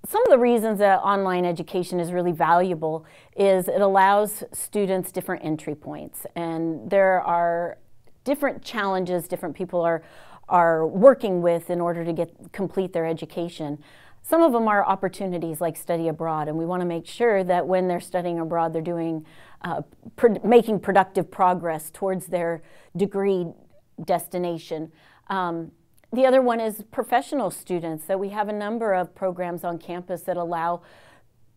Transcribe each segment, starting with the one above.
Some of the reasons that online education is really valuable is it allows students different entry points, and there are different challenges different people are working with in order to complete their education. Some of them are opportunities like study abroad, and we want to make sure that when they're studying abroad they're doing making productive progress towards their degree destination. The other one is professional students, that we have a number of programs on campus that allow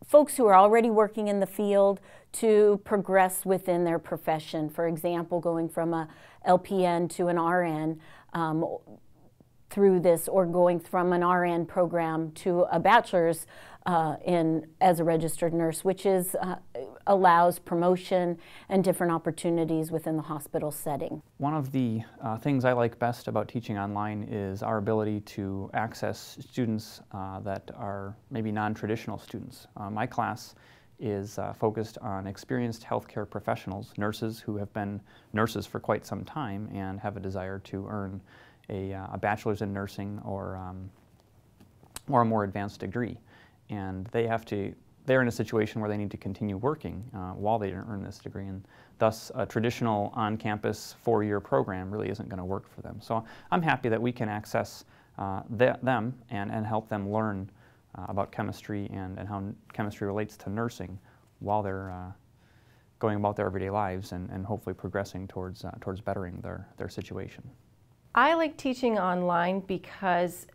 folks who are already working in the field to progress within their profession. For example, going from a LPN to an RN through this, or going from an RN program to a bachelor's as a registered nurse, which allows promotion and different opportunities within the hospital setting. One of the things I like best about teaching online is our ability to access students that are maybe non-traditional students. My class is focused on experienced healthcare professionals, nurses who have been nurses for quite some time and have a desire to earn a bachelor's in nursing or a more advanced degree. And they're in a situation where they need to continue working while they earn this degree, and thus a traditional on-campus four-year program really isn't going to work for them. So I'm happy that we can access them and help them learn about chemistry and how chemistry relates to nursing while they're going about their everyday lives and hopefully progressing towards bettering their situation. I like teaching online because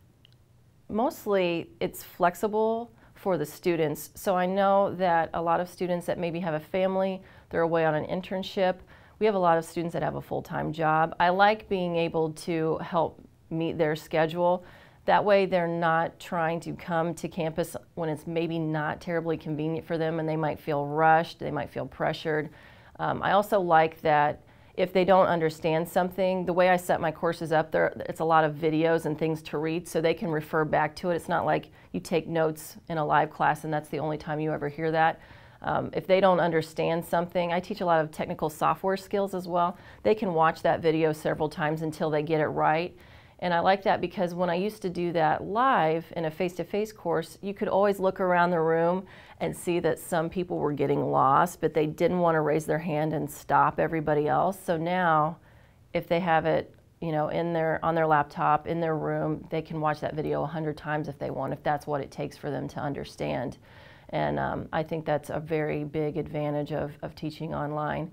mostly it's flexible for the students. So I know that a lot of students that maybe have a family, they're away on an internship. We have a lot of students that have a full-time job. I like being able to help meet their schedule. That way they're not trying to come to campus when it's maybe not terribly convenient for them, and they might feel rushed, they might feel pressured. I also like that if they don't understand something, the way I set my courses up, it's a lot of videos and things to read, so they can refer back to it. It's not like you take notes in a live class and that's the only time you ever hear that. If they don't understand something, I teach a lot of technical software skills as well. They can watch that video several times until they get it right. And I like that because when I used to do that live in a face-to-face course, you could always look around the room and see that some people were getting lost, but they didn't want to raise their hand and stop everybody else. So now, if they have it, on their laptop, in their room, they can watch that video 100 times if they want, if that's what it takes for them to understand. And I think that's a very big advantage of teaching online.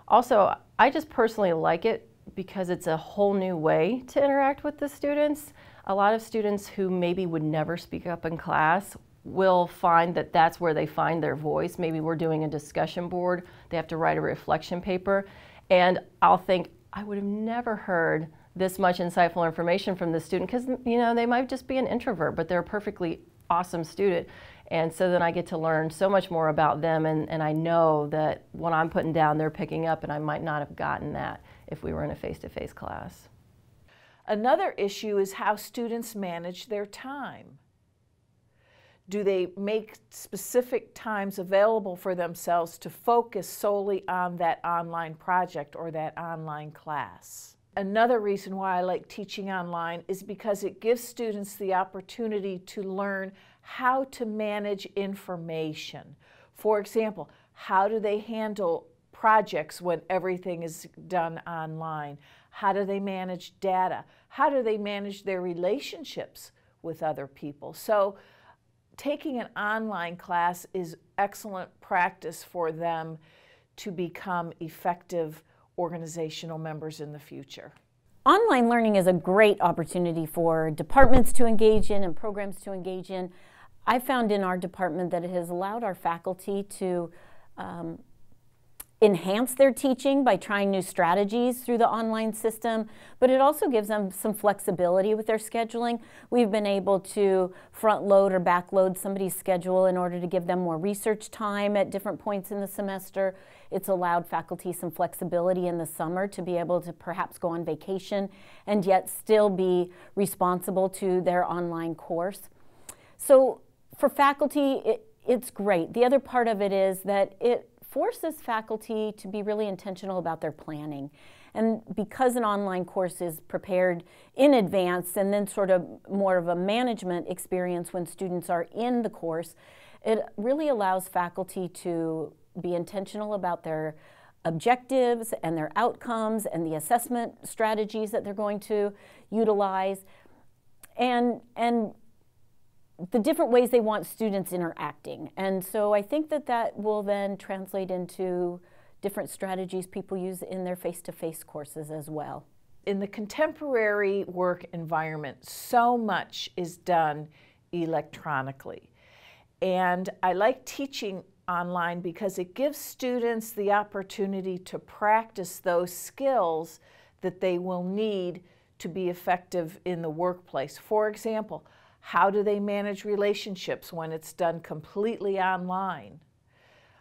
Also, I just personally like it because it's a whole new way to interact with the students. A lot of students who maybe would never speak up in class will find that that's where they find their voice. Maybe we're doing a discussion board, they have to write a reflection paper, and I'll think, I would have never heard this much insightful information from the student, because they might just be an introvert, but they're a perfectly awesome student. And so then I get to learn so much more about them, and I know that what I'm putting down they're picking up, and I might not have gotten that if we were in a face-to-face class. Another issue is how students manage their time. Do they make specific times available for themselves to focus solely on that online project or that online class? Another reason why I like teaching online is because it gives students the opportunity to learn how to manage information. For example, how do they handle projects when everything is done online? How do they manage data? How do they manage their relationships with other people? So taking an online class is excellent practice for them to become effective organizational members in the future. Online learning is a great opportunity for departments to engage in and programs to engage in. I found in our department that it has allowed our faculty to enhance their teaching by trying new strategies through the online system, but it also gives them some flexibility with their scheduling. We've been able to front load or back load somebody's schedule in order to give them more research time at different points in the semester. It's allowed faculty some flexibility in the summer to be able to perhaps go on vacation and yet still be responsible to their online course. So for faculty, it's great. The other part of it is that it forces faculty to be really intentional about their planning And because an online course is prepared in advance and then sort of more of a management experience when students are in the course, it really allows faculty to be intentional about their objectives and their outcomes and the assessment strategies that they're going to utilize, and the different ways they want students interacting. And so I think that that will then translate into different strategies people use in their face-to-face courses as well. In the contemporary work environment, so much is done electronically. And I like teaching online because it gives students the opportunity to practice those skills that they will need to be effective in the workplace. For example, how do they manage relationships when it's done completely online?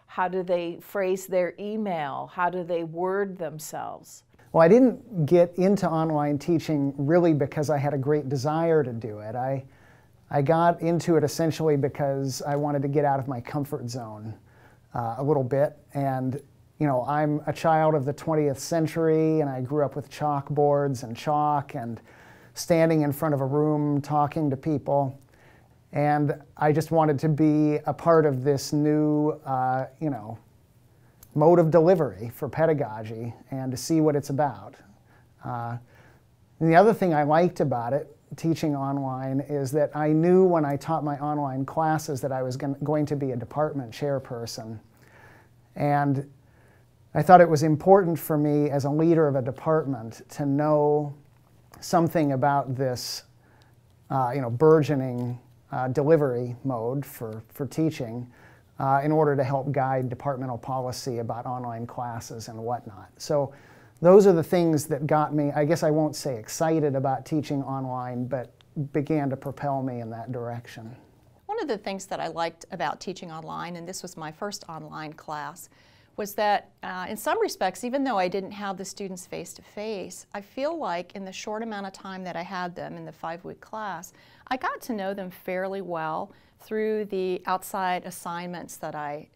How do they phrase their email? How do they word themselves? Well, I didn't get into online teaching really because I had a great desire to do it. I got into it essentially because I wanted to get out of my comfort zone a little bit. And you know, I'm a child of the 20th century, and I grew up with chalkboards and chalk and standing in front of a room talking to people. And I just wanted to be a part of this new, you know, mode of delivery for pedagogy and to see what it's about. And the other thing I liked about it, teaching online, is that I knew when I taught my online classes that I was going to be a department chairperson. And I thought it was important for me as a leader of a department to know something about this you know, burgeoning delivery mode for teaching in order to help guide departmental policy about online classes and whatnot. So those are the things that got me, I guess I won't say excited about teaching online, but began to propel me in that direction. One of the things that I liked about teaching online, and this was my first online class, was that in some respects, even though I didn't have the students face-to-face, I feel like in the short amount of time that I had them in the 5-week class, I got to know them fairly well through the outside assignments that I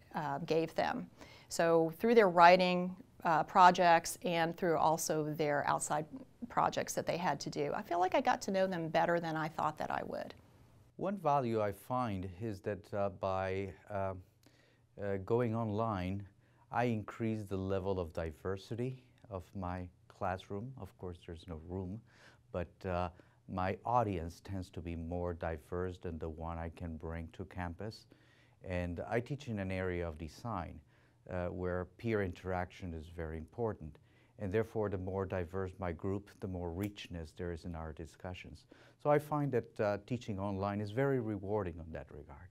gave them. So through their writing projects and through also their outside projects that they had to do. I feel like I got to know them better than I thought that I would. One value I find is that by going online, I increase the level of diversity of my classroom. Of course, there's no room, but my audience tends to be more diverse than the one I can bring to campus. And I teach in an area of design where peer interaction is very important. And therefore, the more diverse my group, the more richness there is in our discussions. So I find that teaching online is very rewarding in that regard.